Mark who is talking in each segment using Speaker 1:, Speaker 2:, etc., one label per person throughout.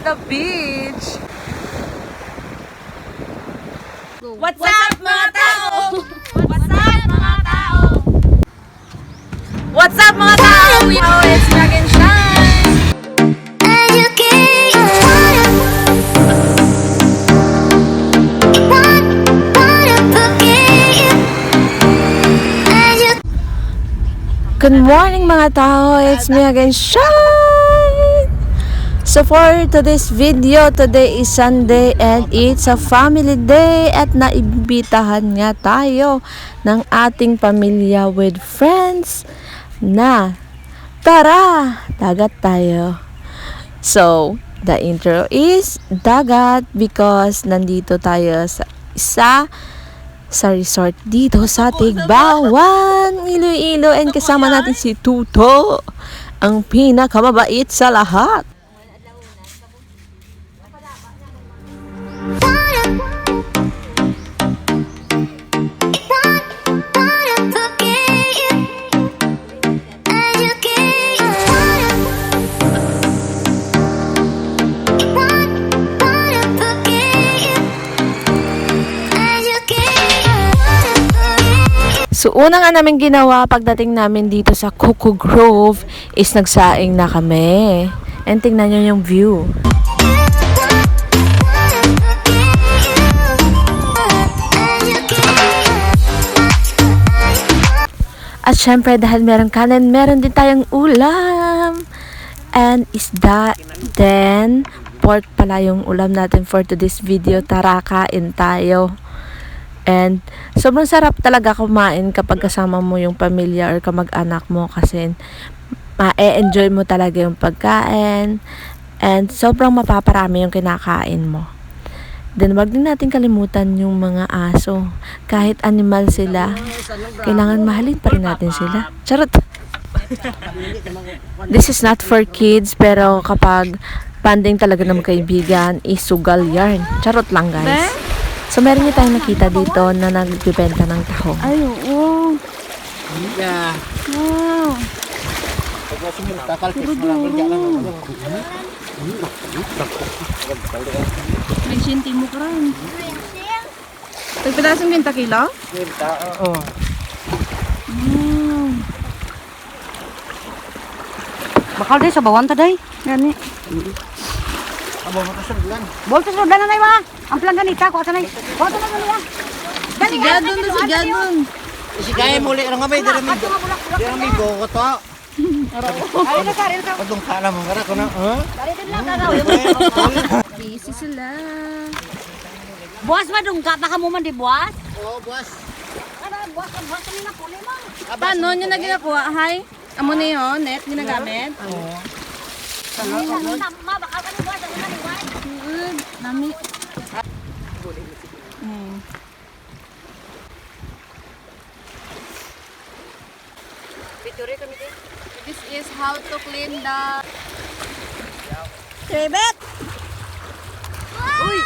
Speaker 1: the beach. What's up mga tao? What's up mga tao? What's up mga tao? We know it's Mag and Shine. Good morning mga tao, it's me again, Shine! So for today's video, today is Sunday and it's a family day at naimbitahan nga tayo ng ating pamilya with friends na tara, dagat tayo. So, the intro is dagat because nandito tayo sa resort dito sa Tigbawan, Iloilo, and kasama natin si Tuto, ang pinakamabait sa lahat. So, una nga namin ginawa pagdating namin dito sa Coco Grove is nagsaing na kami. And tingnan nyo yung view. At syempre, dahil meron kanin, meron din tayong ulam. And isda. Then, pork pala yung ulam natin for today's video. Tara, kain tayo. And sobrang sarap talaga kumain kapag kasama mo yung pamilya or kamag-anak mo kasi ma-enjoy mo talaga yung pagkain and sobrang mapaparami yung kinakain mo. Then wag din natin kalimutan yung mga aso. Kahit animal sila, kailangan mahalin pa rin natin sila. Charot! This is not for kids pero kapag banding talaga ng kaibigan, isugal yarn. Charot lang guys. So, meron niyo tayong nakita dito na nagbibenta ng taho.
Speaker 2: Ay, oo.
Speaker 3: Yeah.
Speaker 2: Wow. May sinti mo ka rin. Tagpadasang 20 kilo?
Speaker 3: Oo.
Speaker 2: Bakal day sa bawan ta day. Gani.
Speaker 3: Abo mo sa bulan.
Speaker 2: Bolto sa ulan na nay wa. Ang plan ganita ko sanay. Bolto na ganito. Sigadon na sigadon.
Speaker 3: Isigay muli lang nga bay dira mi. Dira mi go ko to.
Speaker 2: Ay na karel ka.
Speaker 3: Padung kala mo ngara ko na.
Speaker 2: Dari din lang kagaw. Busy sila. Buwas ba dong ka pa mo man di buwas?
Speaker 3: Oo, boss.
Speaker 2: Ano buwas kami na puli mo.
Speaker 1: Paano nyo na ginakuha? Hi? Amo na yun, net ginagamit?
Speaker 3: Oo.
Speaker 2: Ma bakal ka ni buwas ano ni buwas?
Speaker 1: Nami. This is how to clean the...
Speaker 2: Rebet.
Speaker 1: Uy!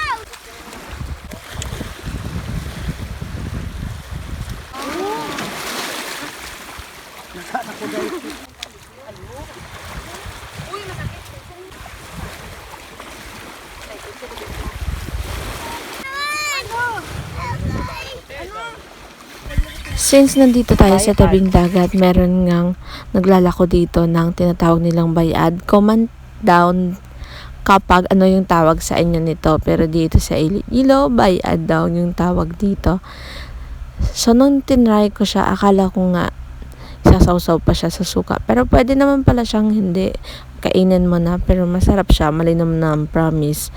Speaker 4: Since nandito tayo sa tabing dagat, meron ngang naglalako dito ng tinatawag nilang bayad. Comment down kapag ano yung tawag sa inyo nito. Pero dito sa Iloilo, bayad daw yung tawag dito. So, nung tinry ko siya, akala ko nga sasawsaw pa siya sa suka. Pero pwede naman pala siyang hindi. Kainin mo na. Pero masarap siya. Malinam na, promise.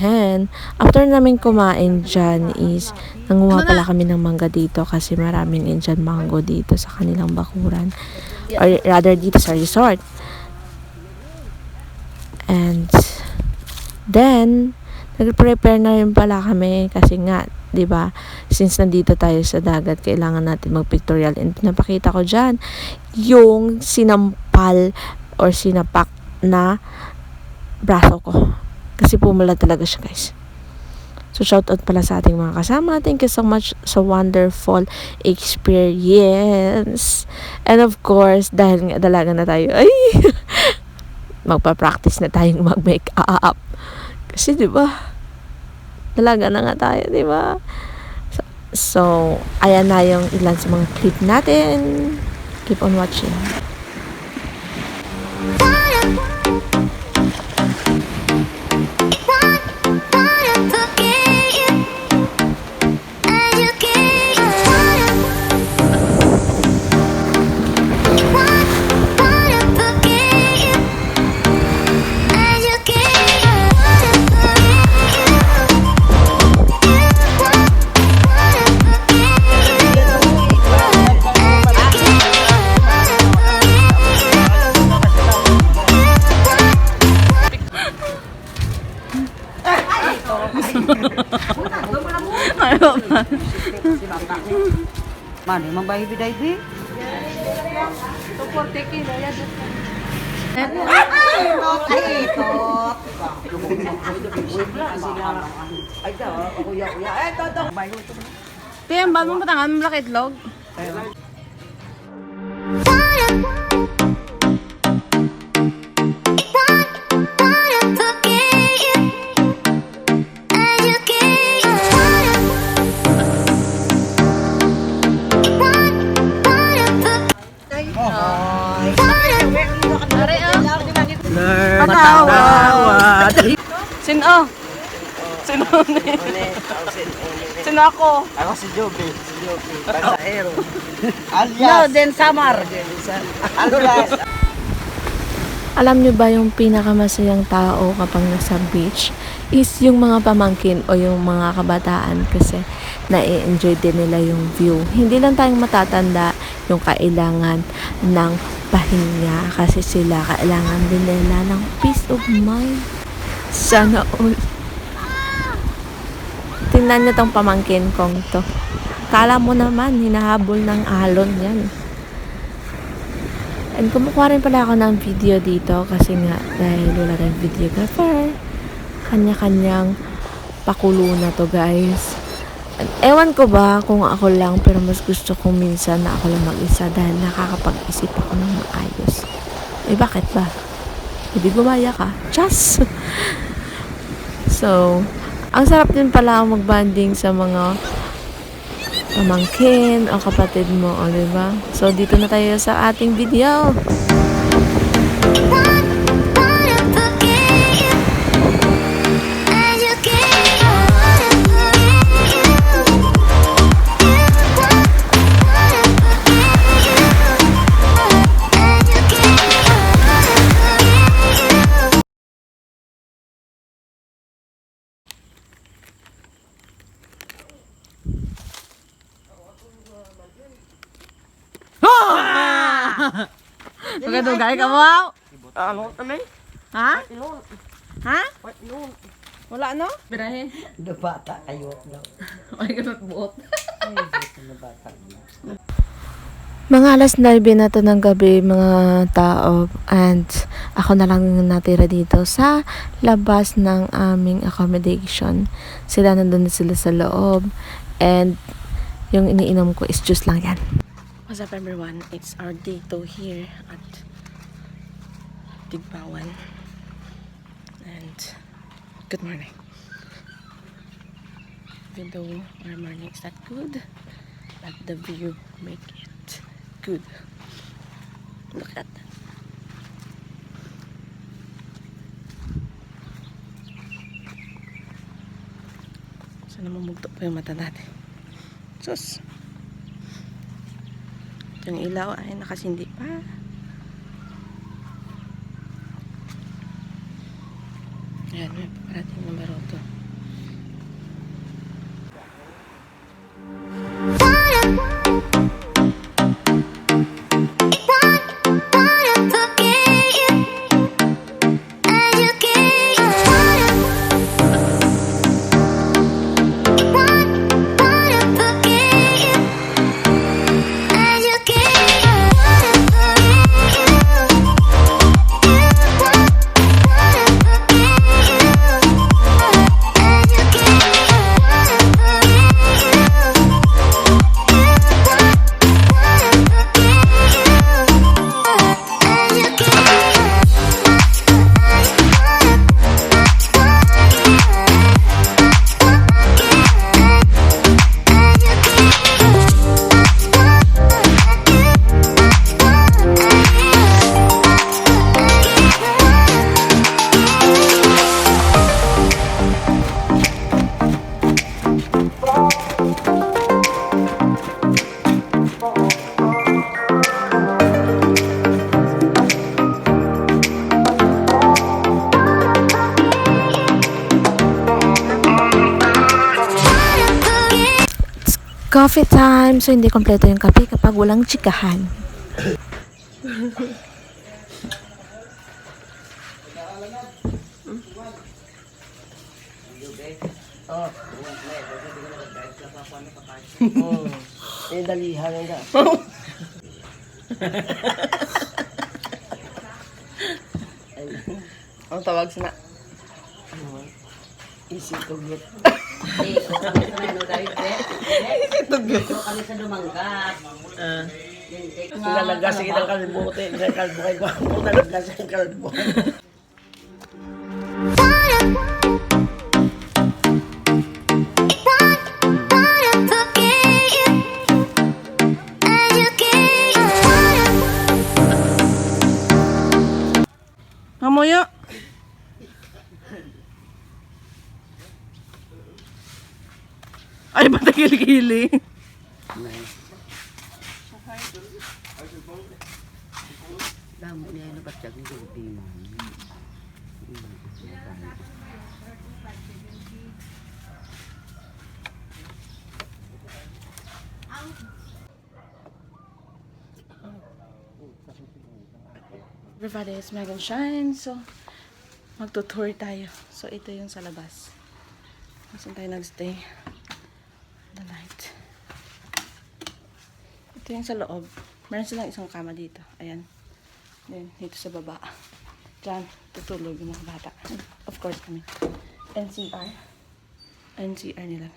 Speaker 4: Then, after namin kumain dyan is, nanguha pala kami ng mangga dito kasi maraming Indian mango dito sa kanilang bakuran. Or rather, dito sa resort. And, then, nag-prepare na rin pala kami kasi nga, 'di ba? Since nandito tayo sa dagat, kailangan natin mag-pictorial. And pinapakita ko dyan yung sinampal or sinapak na braso ko. Kasi pumula talaga siya, guys. So, shout out pala sa ating mga kasama. Thank you so much sa wonderful experience. And of course, dahil nga dalaga na tayo, ay, magpa-practice na tayong mag-make up. Kasi 'di ba? Dalaga na nga tayo, 'di ba? So, ayan na yung ilan sa mga clip natin. Keep on watching.
Speaker 2: Mani, mambahi biday bi.
Speaker 1: Tiyan, ba't mo patangan mo laki itlog?
Speaker 3: Patawad.
Speaker 1: Sino? Sino? Sino ako?
Speaker 3: Ako si Joby. Pasaero.
Speaker 2: No,
Speaker 3: Alias.
Speaker 2: then Samar.
Speaker 3: Alias.
Speaker 4: Alam nyo ba yung pinakamasayang tao kapag nasa beach is yung mga pamangkin o yung mga kabataan kasi na-enjoy din nila yung view. Hindi lang tayong matatanda yung kailangan ng pahinga kasi sila kailangan din nila ng peace of mind. Sana all. Tingnan nyo tong pamangkin kong to. Kala mo naman, hinahabol ng alon yan. And kumukuha rin pala ako ng video dito kasi nga dahil wala rin videographer. Kanya-kanyang pakulo na to, guys. And ewan ko ba kung ako lang, pero mas gusto kong minsan na ako lang mag-isa dahil nakakapag-isip ako ng maayos. Eh bakit ba? Hindi gumaya ka. Just! So, ang sarap din pala mag-banding sa mga pamangkin o kapatid mo, o diba? So, dito na tayo sa ating video.
Speaker 1: Magandugay ka mo?
Speaker 3: Ano kami?
Speaker 1: Ha? Ha? Wala no? Birahe.
Speaker 3: Bata kayo.
Speaker 1: Ay, ganun buot.
Speaker 4: Mga alas 9 na to ng gabi, mga tao, and ako na lang natira dito sa labas ng aming accommodation. Sila nandun na sila sa loob, and yung iniinom ko is juice lang yan. What's up everyone? It's our day 2 here at Tigbawan. And good morning. Even though our morning is not good, but the view make it good. Look at that. Sana mamugto pa yung mata natin. Sus! Yung ilaw ay nakasindi pa. Ayan, may parating ng baroto. Coffee time! So, hindi kompleto yung kape kapag walang chikahan.
Speaker 3: Eh, dalihan nga. Ang tawag sa na? Easy to get. Easy to get.
Speaker 2: Kami sa Dumanggas.
Speaker 3: Nalagasi kitang kalbuti. Sa kalbuhay ko. Nalagasi ang kalbuhay. Mamoyo. Ay, ba't kilikili?
Speaker 2: Damo niya yung nabatyag ng Pilipino.
Speaker 1: Everybody, it's Megan Shine. So, magtutour tayo. So, ito yung sa labas. Saan tayo nagstay? The light. Ito yung sa loob. Meron silang isang kama dito. Ayan. Then, dito sa baba. Diyan, tutulog yung mga bata. Of course, kami. NCR. NCR nila.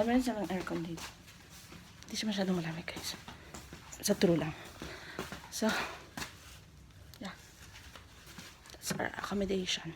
Speaker 1: Ay, meron silang aircon dito. Hindi siya masyadong malamig, guys. Sa true lang. So, yeah. That's our accommodation.